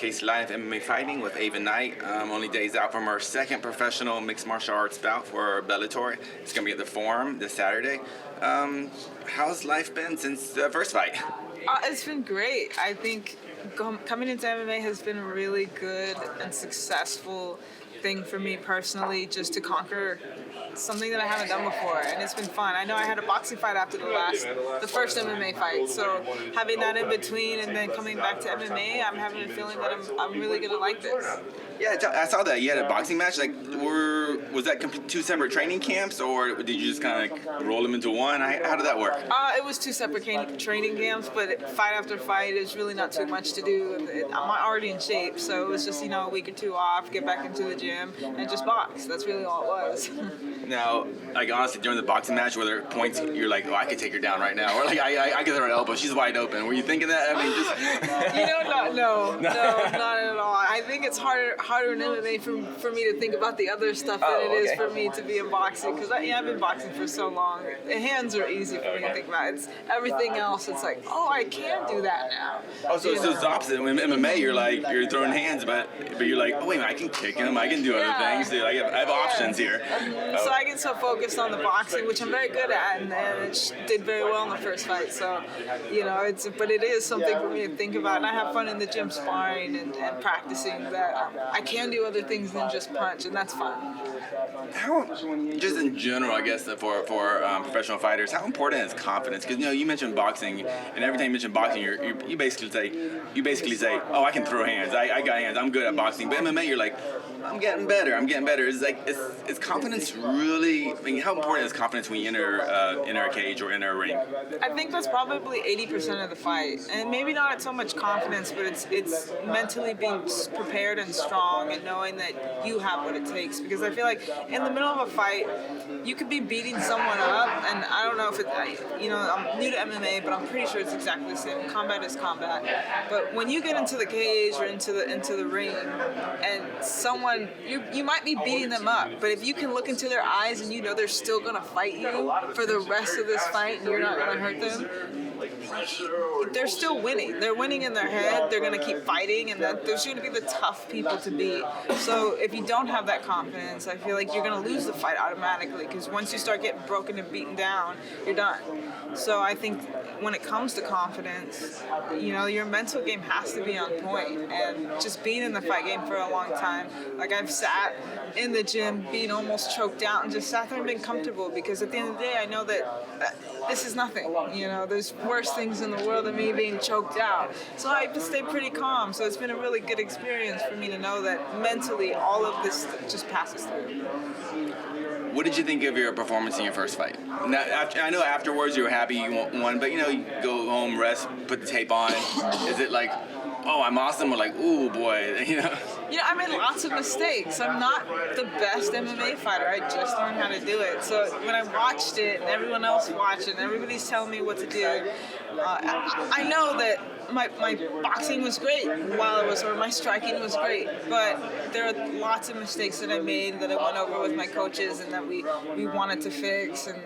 Casey Live MMA Fighting with Ava Knight. Only days out from her second professional mixed martial arts bout for Bellator. It's going to be at the Forum this Saturday. How's life been since the first fight? It's been great. I think coming into MMA has been a really good and successful thing for me personally, just to conquer something that I haven't done before, and it's been fun. I know I had a boxing fight after the first MMA fight, so having that in between and then coming back to MMA, I'm having a feeling that I'm really gonna like this. Yeah, I saw that you had a boxing match. Like, was that two separate training camps, or did you just kind of roll them into one? How did that work? It was two separate training camps, but fight after fight is really not too much to do. I'm already in shape, so it was just a week or two off, get back into the gym, and just box. That's really all it was. Now, like, honestly, during the boxing match, were there points you're like, oh, I could take her down right now, or like I could throw an elbow, she's wide open? Were you thinking that? I mean, just no, not at all. I think it's harder in MMA for me to think about the other stuff than it is for me to be in boxing, because I've been boxing for so long. The hands are easy for me to think about. It's everything else. It's like, oh, I can do that now. Oh, so it's the opposite. When MMA, you're throwing hands, but you're like, oh wait a minute, I can kick him, I can do other things. So I have options here. So I get so focused on the boxing, which I'm very good at, and it did very well in the first fight. So, but it is something for me to think about, and I have fun in the gym sparring and practicing that I can do other things than just punch, and that's fun. Just in general, I guess, for professional fighters, how important is confidence? Because you mentioned boxing, and every time you mention boxing, you basically say, oh, I can throw hands, I got hands, I'm good at boxing. But MMA, you're like, I'm getting better. Is confidence really? I mean, how important is confidence when you enter a cage or enter a ring? I think that's probably 80% of the fight, and maybe not so much confidence, but it's mentally being prepared and strong and knowing that you have what it takes. Because I feel like in the middle of a fight, you could be beating someone up, and I don't know if I'm new to MMA, but I'm pretty sure it's exactly the same. Combat is combat. But when you get into the cage or into the ring, and someone you might be beating them up, but if you can look into their eyes and they're still gonna fight you for the rest of this fight, and you're not gonna hurt them, they're still winning. They're winning in their head. They're going to keep fighting, and there's going to be the tough people to beat. So if you don't have that confidence, I feel like you're going to lose the fight automatically, because once you start getting broken and beaten down, you're done. So I think when it comes to confidence, your mental game has to be on point, and just being in the fight game for a long time, like I've sat in the gym being almost choked out and just sat there and been comfortable, because at the end of the day, I know that this is nothing. There's worse things in the world than me being choked out. So I have to stay pretty calm. So it's been a really good experience for me to know that mentally all of this just passes through. What did you think of your performance in your first fight? Now, I know afterwards you were happy you won, but you go home, rest, put the tape on. Is it like, oh, I'm awesome, or like, ooh, boy, I made lots of mistakes. I'm not the best MMA fighter. I just learned how to do it. So when I watched it, and everyone else watched it, and everybody's telling me what to do, I know that my boxing was great or my striking was great, but there are lots of mistakes that I made that I went over with my coaches, and that we wanted to fix and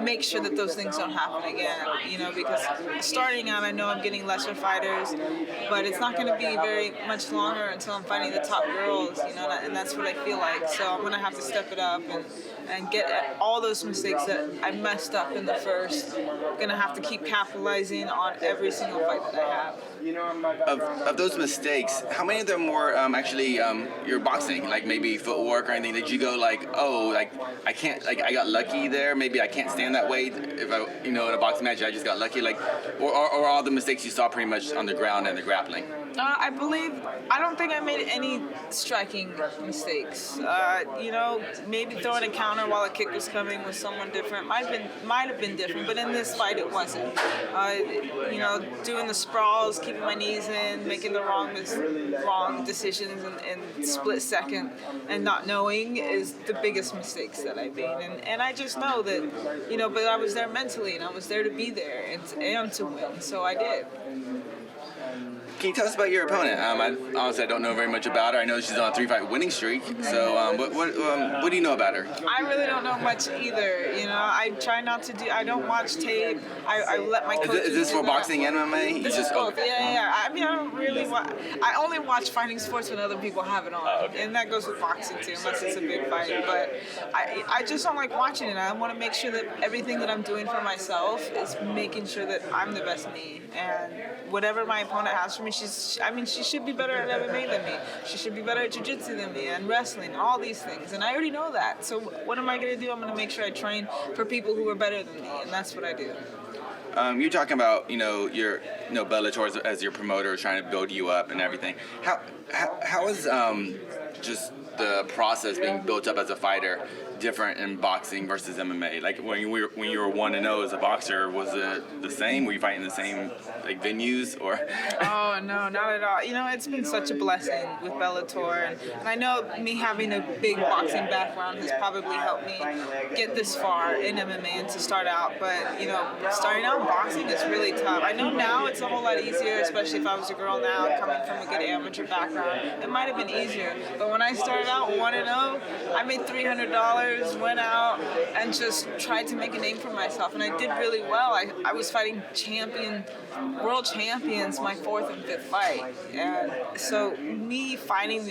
make sure that those things don't happen again. Because starting out, I know I'm getting lesser fighters, but it's not going to be very much longer until I'm fighting the top girls, and that's what I feel like. So I'm going to have to step it up and get at all those mistakes that I messed up in the first. I'm going to have to keep capitalizing on every single fight that I have. Of those mistakes, how many of them were actually your boxing, like maybe footwork or anything? Did you go like, oh, like I can't, like I got lucky there, maybe I can't stand that weight if I, in a boxing match I just got lucky, like, or all the mistakes you saw pretty much on the ground and the grappling? I don't think I made any striking mistakes. Maybe throwing a counter while a kick was coming with someone different might have been different, but in this fight it wasn't. Doing the sprawls, keeping my knees in, making the wrong decisions in split second, and not knowing is the biggest mistakes that I made. And I just know that, but I was there mentally, and I was there to be there and to win, so I did. Can you tell us about your opponent? Honestly, I don't know very much about her. I know she's on a 3-fight winning streak. So, what do you know about her? I really don't know much either. You know, I try not to do. I don't watch tape. I let my coaches. Is this for boxing and MMA? This is both. Yeah. I mean, I don't really watch. I only watch fighting sports when other people have it on, and that goes with boxing too, unless it's a big fight. But I just don't like watching it. I want to make sure that everything that I'm doing for myself is making sure that I'm the best me, and whatever my opponent has for me, she should be better at MMA than me. She should be better at jiu-jitsu than me, and wrestling, all these things. And I already know that. So what am I going to do? I'm going to make sure I train for people who are better than me, and that's what I do. You're talking about, your Bellator as your promoter, trying to build you up and everything. How is just the process being built up as a fighter different in boxing versus MMA? Like when you were 1-0 as a boxer, was it the same? Were you fighting the same venues or? Oh no, not at all. It's been such a blessing with Bellator, and I know me having a big boxing background has probably helped me get this far in MMA and to start out. But starting out in boxing is really tough. I know now it's a whole lot easier, especially if I was a girl now coming from a good amateur background. It might have been easier, but when I started out 1-0, I made $300, went out and just tried to make a name for myself, and I did really well. I was fighting world champions my 4th and 5th fight, and so me fighting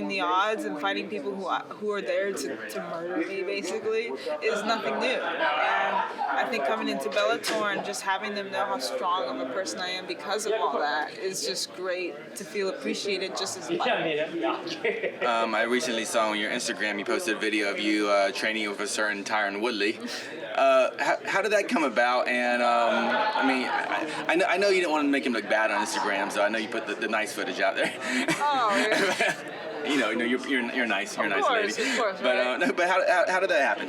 the odds and fighting people who are there to murder me basically is nothing new. And I think coming into Bellator and just having them know how strong of a person I am because of all that is just great to feel appreciated just as much. I recently saw on your Instagram you posted a video of you training with a certain Tyron Woodley. How did that come about? And I know you didn't want to make him look bad on Instagram, so I know you put the nice footage out there. Oh, yeah. You're nice. You're a nice lady. Of course. But how did that happen?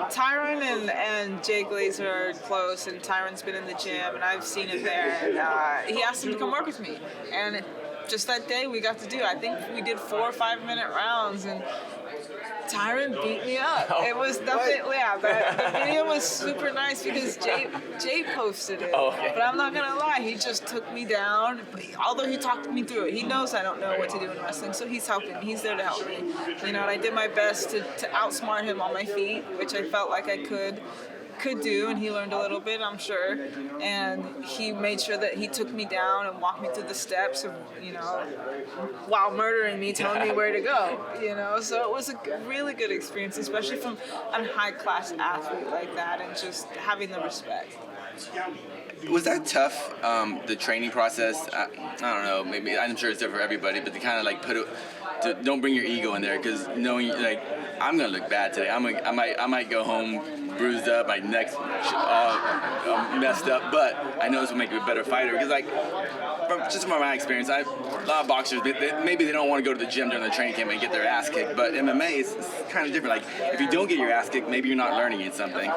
Tyron and Jay Glazer are close, and Tyron's been in the gym, and I've seen him there. And he asked him to come work with me, and just that day we got to do. I think we did 4 or 5 minute rounds, and Tyron beat me up. It was nothing. Yeah, the video was super nice because Jay posted it. Oh, okay. But I'm not gonna lie, he just took me down. Although he talked me through it, he knows I don't know what to do in wrestling, so he's helping me. He's there to help me. And I did my best to outsmart him on my feet, which I felt like I could do, and he learned a little bit, I'm sure. And he made sure that he took me down and walked me through the steps of, while murdering me, telling me where to go, So it was a really good experience, especially from a high-class athlete like that, and just having the respect. Was that tough, the training process? I don't know, maybe, I'm sure it's different for everybody, but to kind of don't bring your ego in there, because knowing, I'm going to look bad today. I might go home bruised up, my neck's all messed up, but I know this will make me a better fighter, because just from my experience, a lot of boxers, maybe they don't want to go to the gym during the training camp and get their ass kicked, but MMA is kind of different. If you don't get your ass kicked, maybe you're not learning it something.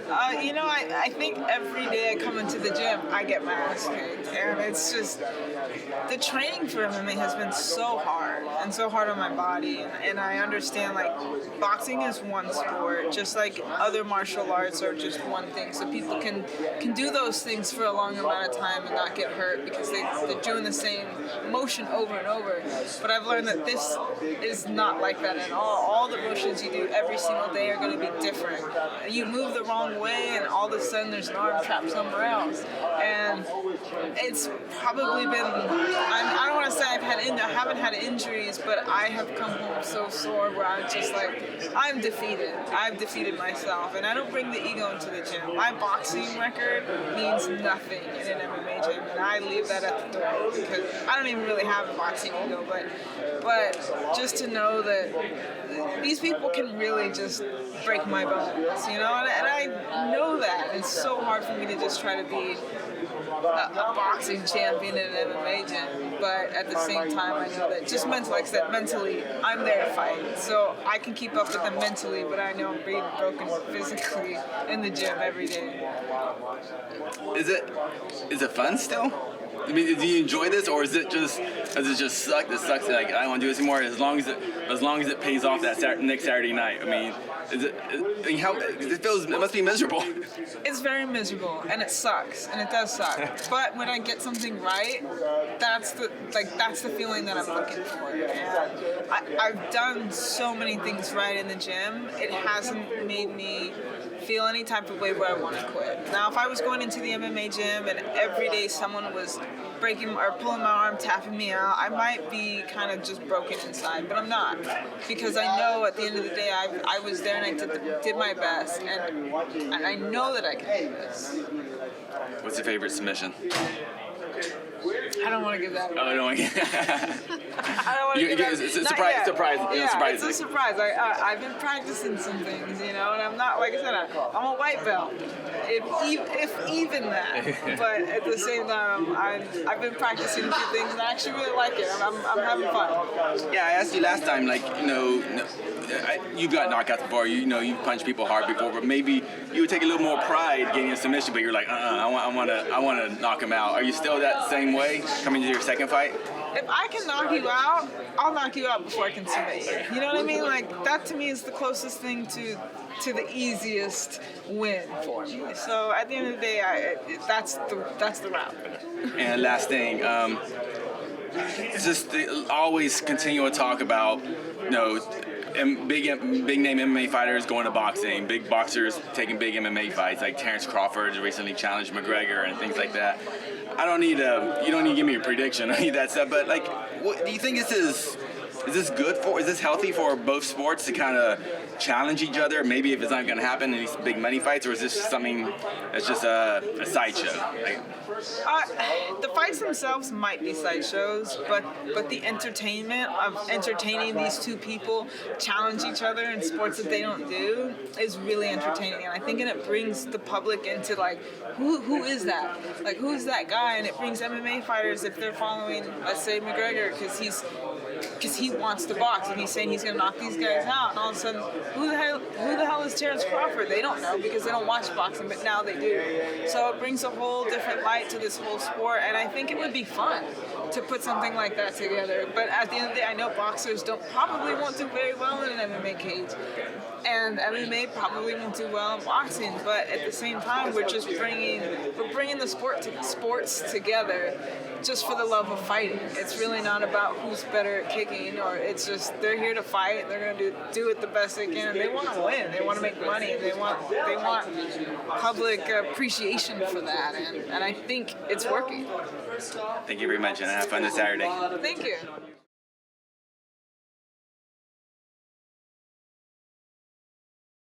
I think every day I come into the gym, I get my ass kicked, and it's just, the training for MMA has been so hard, and so hard on my body, and I understand, boxing is one sport, just like other martial arts are just one thing, so people can do those things for a long amount of time and not get hurt because they're doing the same motion over and over. But I've learned that this is not like that at all. All the motions you do every single day are going to be different. You move the wrong way and all of a sudden there's an arm trap somewhere else. And it's probably been, I don't want to say I haven't had injuries, but I have come home so sore where I'm just I'm defeated. I've defeated myself, and I don't bring the ego into the gym. My boxing record means nothing in an MMA gym, and I leave that at the door because I don't even really have a boxing ego, but just to know that these people can really just break my bones, and I know that. It's so hard for me to just try to be a boxing champion in an MMA gym, but at the same time I know that just mentally I'm there to fight, so I can keep up with them mentally, but I know I'm being broken physically in the gym every day. Is it fun still? I mean, do you enjoy this, or does it just suck? It sucks. I don't want to do this anymore. As long as it pays off that next Saturday night. I mean, It must be miserable. It's very miserable, and it sucks, and it does suck. But when I get something right, that's the feeling that I'm looking for. And I've done so many things right in the gym. It hasn't made me feel any type of way where I want to quit. Now, if I was going into the MMA gym and every day someone was breaking or pulling my arm, tapping me out, I might be kind of just broken inside, but I'm not, because I know at the end of the day I was there and I did my best, and I know that I can do this. What's your favorite submission? I don't want to give that away. Oh, no, I don't want to give that. It's a surprise. It's a surprise. I've been practicing some things, and I'm not, like I said, I'm a white belt, if even that. But at the same time, I've been practicing a few things, and I actually really like it. I'm having fun. Yeah, I asked you last time, you've got knockouts before, you've punched people hard before, but maybe you would take a little more pride getting a submission, but you're like, I want to knock him out. Are you still that same way coming to your second fight? If I can knock you out, I'll knock you out before I can submit you. You know what I mean? Like, that to me is the closest thing to the easiest win for me. So at the end of the day, that's the route. And last thing, just always continue to talk about, big name MMA fighters going to boxing, big boxers taking big MMA fights, like Terrence Crawford recently challenged McGregor and things like that. You don't need to give me a prediction or any of that stuff, but what do you think is this healthy for both sports to kind of challenge each other? Maybe if it's not going to happen in these big money fights, or is this something that's just a sideshow? The fights themselves might be sideshows, but the entertainment of entertaining these two people challenge each other in sports that they don't do is really entertaining, and I think it brings the public into who is that? Who's that guy? And it brings MMA fighters, if they're following, let's say, McGregor, because he wants to box and he's saying he's going to knock these guys out, and all of a sudden, who the hell is Terrence Crawford? They don't know because they don't watch boxing, but now they do. So it brings a whole different light to this whole sport, and I think it would be fun to put something like that together. But at the end of the day, I know boxers probably won't do very well in an MMA cage, and MMA probably won't do well in boxing. But at the same time, we're bringing the sports together just for the love of fighting. It's really not about who's better at kicking, or it's just they're here to fight. They're going to do it the best they can, and they want to win. They want to make money, and they want public appreciation for that, and I think it's working. Thank you very much, and have fun this Saturday. Thank you.